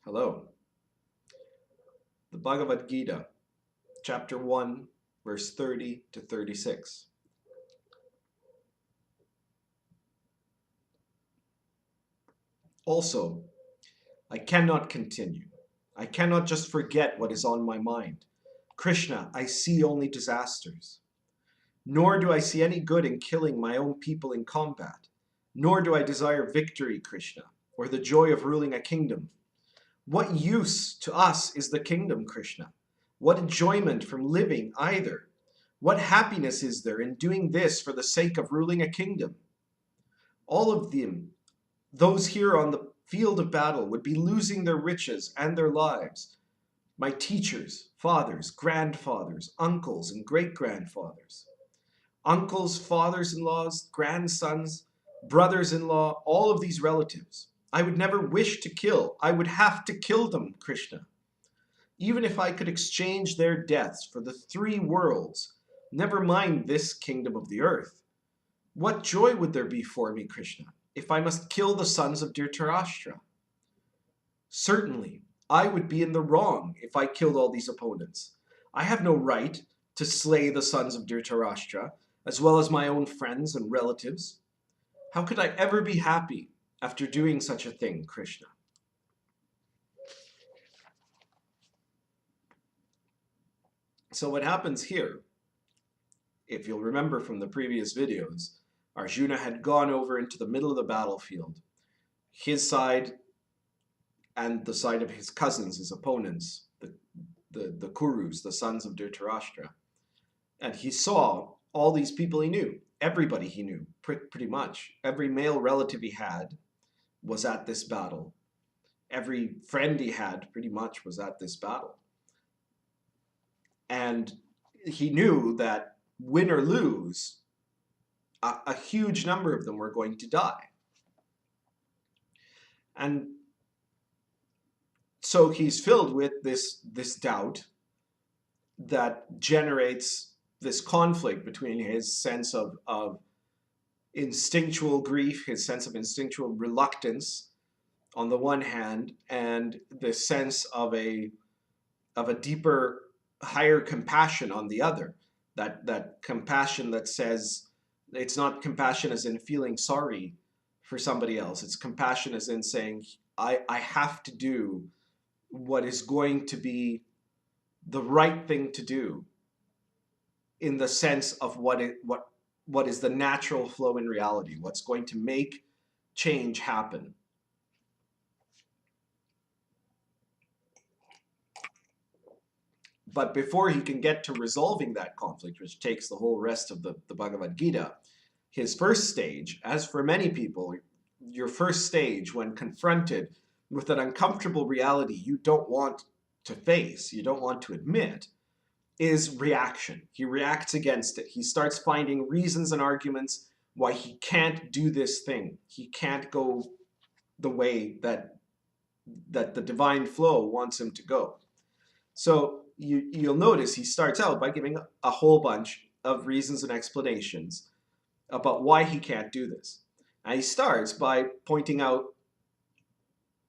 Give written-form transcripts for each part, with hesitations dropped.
Hello. The Bhagavad Gita, Chapter 1, verse 30 to 36. Also, I cannot continue. I cannot just forget what is on my mind. Krishna, I see only disasters. Nor do I see any good in killing my own people in combat. Nor do I desire victory, Krishna, or the joy of ruling a kingdom. What use to us is the kingdom, Krishna? What enjoyment from living either? What happiness is there in doing this for the sake of ruling a kingdom? All of them, those here on the field of battle, would be losing their riches and their lives. My teachers, fathers, grandfathers, uncles, and great-grandfathers. Uncles, fathers-in-laws, grandsons, brothers-in-law, all of these relatives. I would never wish to kill. I would have to kill them, Krishna. Even if I could exchange their deaths for the three worlds, never mind this kingdom of the earth. What joy would there be for me, Krishna, if I must kill the sons of Dhritarashtra? Certainly, I would be in the wrong if I killed all these opponents. I have no right to slay the sons of Dhritarashtra, as well as my own friends and relatives. How could I ever be happy after doing such a thing, Krishna? So what happens here, if you'll remember from the previous videos, Arjuna had gone over into the middle of the battlefield. His side and the side of his cousins, his opponents, the Kurus, the sons of Dhritarashtra. And he saw all these people he knew, everybody he knew, pretty much. Every male relative he had was at this battle. Every friend he had pretty much was at this battle. And he knew that win or lose, a huge number of them were going to die. And so he's filled with this doubt that generates this conflict between his sense of instinctual grief, his sense of instinctual reluctance on the one hand, and the sense of a deeper, higher compassion on the other. That compassion that says, it's not compassion as in feeling sorry for somebody else. It's compassion as in saying, I have to do what is going to be the right thing to do in the sense of what is the natural flow in reality, what's going to make change happen. But before he can get to resolving that conflict, which takes the whole rest of the Bhagavad Gita, his first stage, as for many people, your first stage when confronted with an uncomfortable reality you don't want to face, you don't want to admit, is reaction. He reacts against it. He starts finding reasons and arguments why he can't do this thing. He can't go the way that the divine flow wants him to go. So you'll notice he starts out by giving a whole bunch of reasons and explanations about why he can't do this. And he starts by pointing out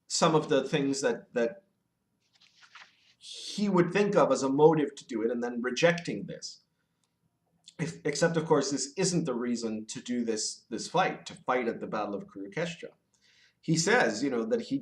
some of the things that he would think of as a motive to do it, and then rejecting this. Except, of course, this isn't the reason to do this fight, to fight at the Battle of Kurukshetra. He says, that he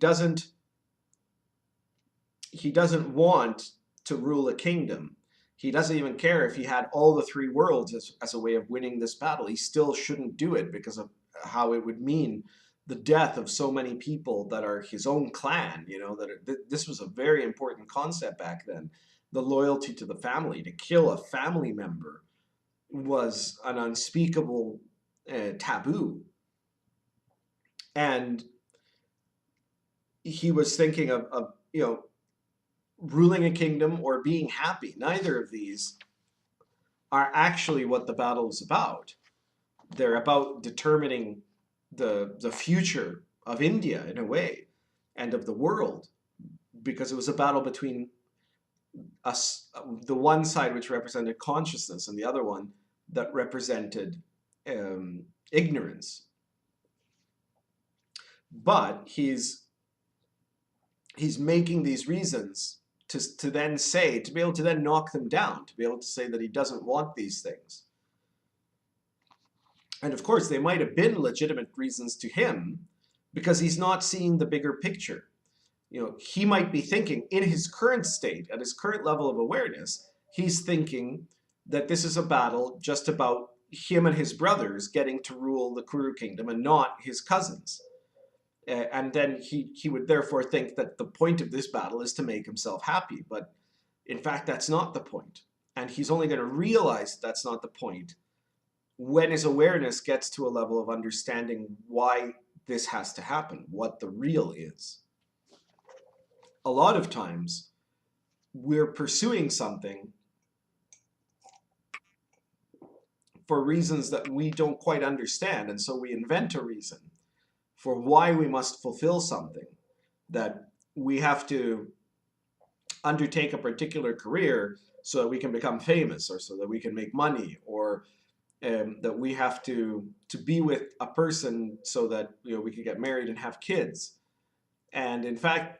doesn't want to rule a kingdom. He doesn't even care if he had all the three worlds as a way of winning this battle. He still shouldn't do it because of how it would mean the death of so many people that are his own clan. This was a very important concept back then. The loyalty to the family. To kill a family member was an unspeakable taboo. And he was thinking of ruling a kingdom or being happy. Neither of these are actually what the battle is about. They're about determining the future of India in a way, and of the world, because it was a battle between us, the one side which represented consciousness and the other one that represented ignorance. But he's he's making these reasons to then say, to be able to then knock them down, to be able to say that he doesn't want these things. And of course, they might have been legitimate reasons to him because he's not seeing the bigger picture. He might be thinking in his current state, at his current level of awareness, he's thinking that this is a battle just about him and his brothers getting to rule the Kuru kingdom and not his cousins. And then he would therefore think that the point of this battle is to make himself happy. But in fact, that's not the point. And he's only going to realize that's not the point when his awareness gets to a level of understanding why this has to happen, what the real is. A lot of times, we're pursuing something for reasons that we don't quite understand, and so we invent a reason for why we must fulfill something, that we have to undertake a particular career so that we can become famous, or so that we can make money, or that we have to be with a person so that we can get married and have kids. And in fact,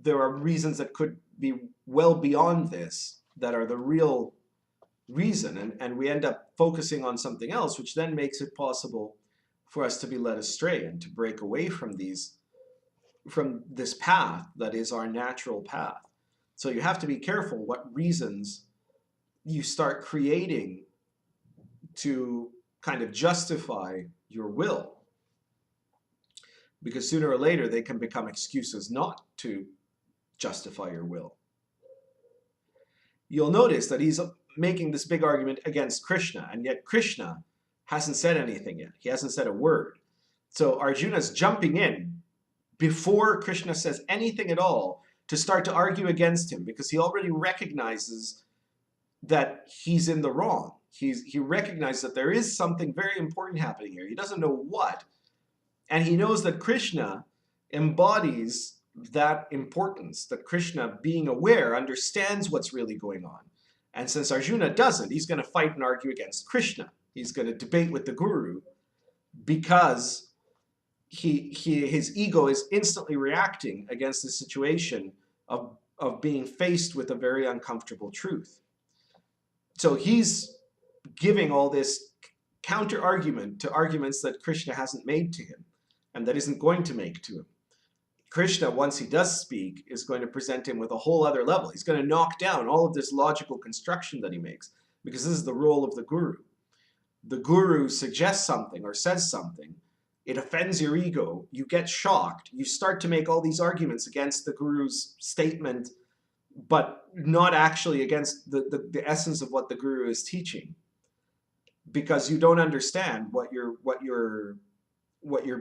there are reasons that could be well beyond this that are the real reason, and we end up focusing on something else, which then makes it possible for us to be led astray and to break away from this path that is our natural path. So you have to be careful what reasons you start creating to kind of justify your will, because sooner or later they can become excuses not to justify your will. You'll notice that he's making this big argument against Krishna, and yet Krishna hasn't said anything yet. He hasn't said a word. So Arjuna's jumping in before Krishna says anything at all to start to argue against him, because he already recognizes that he's in the wrong. He recognizes that there is something very important happening here. He doesn't know what. And he knows that Krishna embodies that importance, that Krishna, being aware, understands what's really going on. And since Arjuna doesn't, he's going to fight and argue against Krishna. He's going to debate with the guru because his ego is instantly reacting against the situation of being faced with a very uncomfortable truth. So he's giving all this counter argument to arguments that Krishna hasn't made to him and that isn't going to make to him. Krishna, once he does speak, is going to present him with a whole other level. He's going to knock down all of this logical construction that he makes, because this is the role of the guru. The guru suggests something or says something, it offends your ego, you get shocked, you start to make all these arguments against the guru's statement, but not actually against the essence of what the guru is teaching, because you don't understand what you're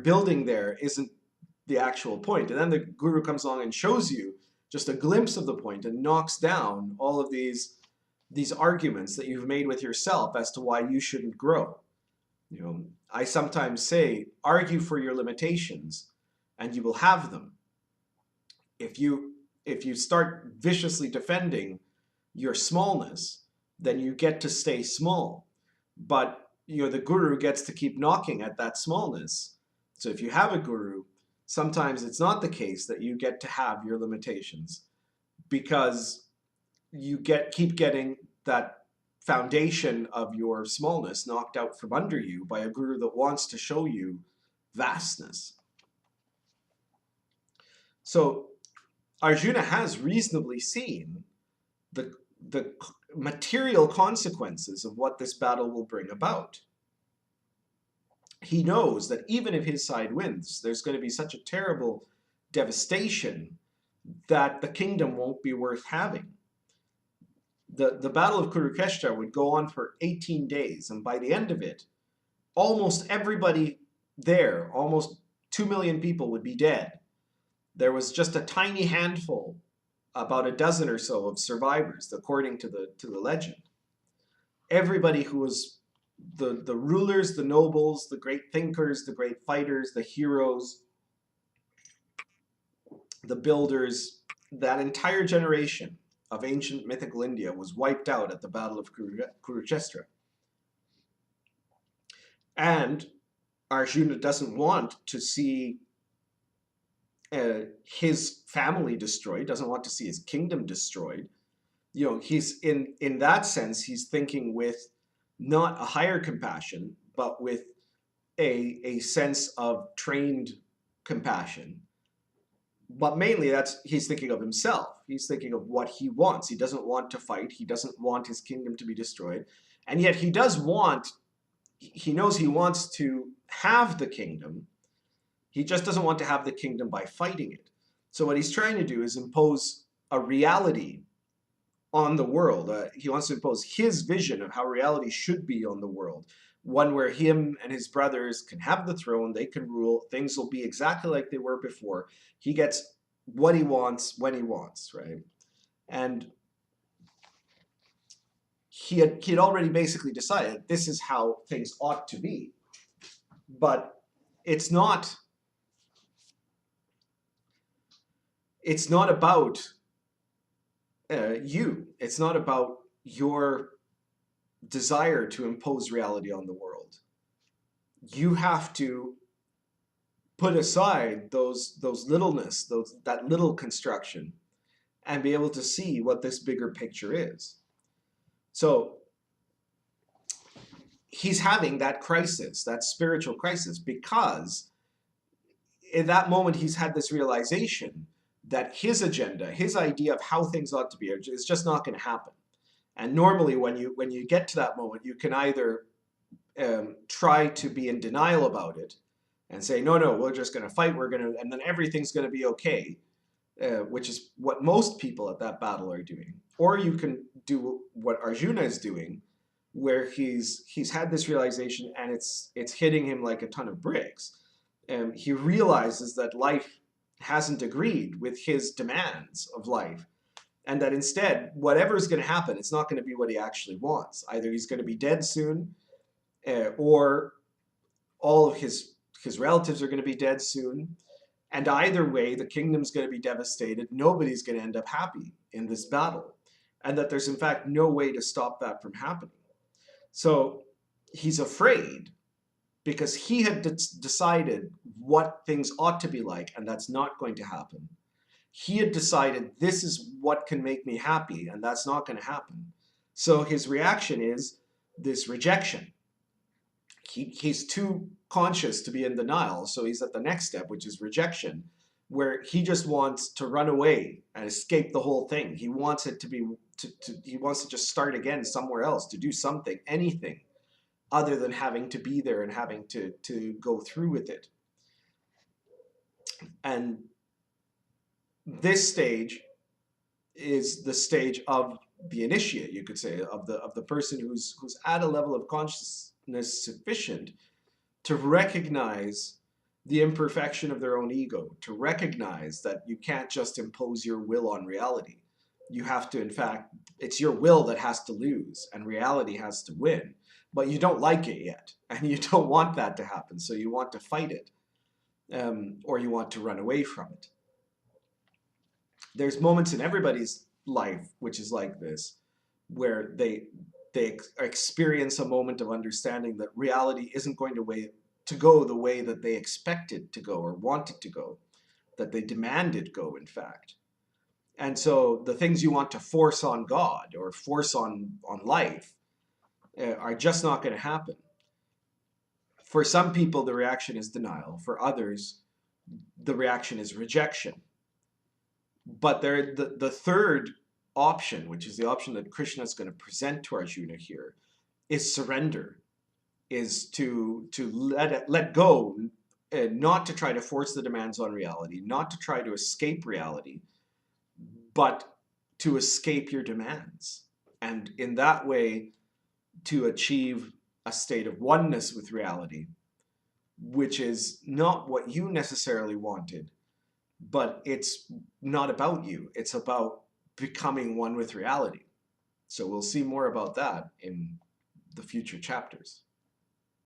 building there isn't the actual point. And then the guru comes along and shows you just a glimpse of the point and knocks down all of these arguments that you've made with yourself as to why you shouldn't grow. I sometimes say, argue for your limitations and you will have them. If you start viciously defending your smallness, then you get to stay small. But the guru gets to keep knocking at that smallness. So if you have a guru, sometimes it's not the case that you get to have your limitations, because you keep getting that foundation of your smallness knocked out from under you by a guru that wants to show you vastness. So Arjuna has reasonably seen the material consequences of what this battle will bring about. He knows that even if his side wins, there's going to be such a terrible devastation that the kingdom won't be worth having. The Battle of Kurukshetra would go on for 18 days, and by the end of it, almost everybody there, almost 2 million people, would be dead. There was just a tiny handful, about a dozen or so, of survivors, according to the legend. Everybody who was the rulers, the nobles, the great thinkers, the great fighters, the heroes, the builders, that entire generation of ancient mythical India was wiped out at the Battle of Kurukshetra. And Arjuna doesn't want to see his family destroyed, doesn't want to see his kingdom destroyed. He's in that sense, he's thinking with not a higher compassion, but with a sense of trained compassion. But mainly he's thinking of himself. He's thinking of what he wants. He doesn't want to fight. He doesn't want his kingdom to be destroyed. And yet he knows he wants to have the kingdom. He just doesn't want to have the kingdom by fighting it. So what he's trying to do is impose a reality on the world. He wants to impose his vision of how reality should be on the world. One where him and his brothers can have the throne, they can rule, things will be exactly like they were before. He gets what he wants when he wants, right? And he had already basically decided this is how things ought to be. But it's not about you. It's not about your desire to impose reality on the world. You have to put aside those littleness, that little construction, and be able to see what this bigger picture is. So he's having that crisis, that spiritual crisis, because in that moment he's had this realization that his agenda, his idea of how things ought to be, is just not going to happen. And normally when you get to that moment, you can either try to be in denial about it and say, no, we're just going to fight, and then everything's going to be okay, which is what most people at that battle are doing. Or you can do what Arjuna is doing, where he's had this realization and it's hitting him like a ton of bricks. He realizes that life hasn't agreed with his demands of life, and that instead, whatever's going to happen, it's not going to be what he actually wants. Either he's going to be dead soon, or all of his relatives are going to be dead soon. And either way, the kingdom's going to be devastated. Nobody's going to end up happy in this battle. And that there's in fact no way to stop that from happening. So he's afraid because he had decided what things ought to be like, and that's not going to happen. He had decided this is what can make me happy, and that's not going to happen. So his reaction is this rejection. He's too conscious to be in denial, so he's at the next step, which is rejection, where he just wants to run away and escape the whole thing. He wants it to be, he wants to just start again somewhere else, to do something, anything, other than having to be there and having to go through with it. And this stage is the stage of the initiate, you could say, of the person who's at a level of consciousness sufficient to recognize the imperfection of their own ego, to recognize that you can't just impose your will on reality. You have to, in fact, it's your will that has to lose and reality has to win. But you don't like it yet, and you don't want that to happen, so you want to fight it, or you want to run away from it. There's moments in everybody's life which is like this, where they experience a moment of understanding that reality isn't going to go the way that they expect it to go or want it to go, that they demand it go, in fact. And so the things you want to force on God or force on life are just not going to happen. For some people, the reaction is denial. For others, the reaction is rejection. But the third option, which is the option that Krishna is going to present to Arjuna here, is surrender, is to let go, not to try to force the demands on reality, not to try to escape reality, but to escape your demands. And in that way, to achieve a state of oneness with reality, which is not what you necessarily wanted, but it's not about you. It's about becoming one with reality. So we'll see more about that in the future chapters.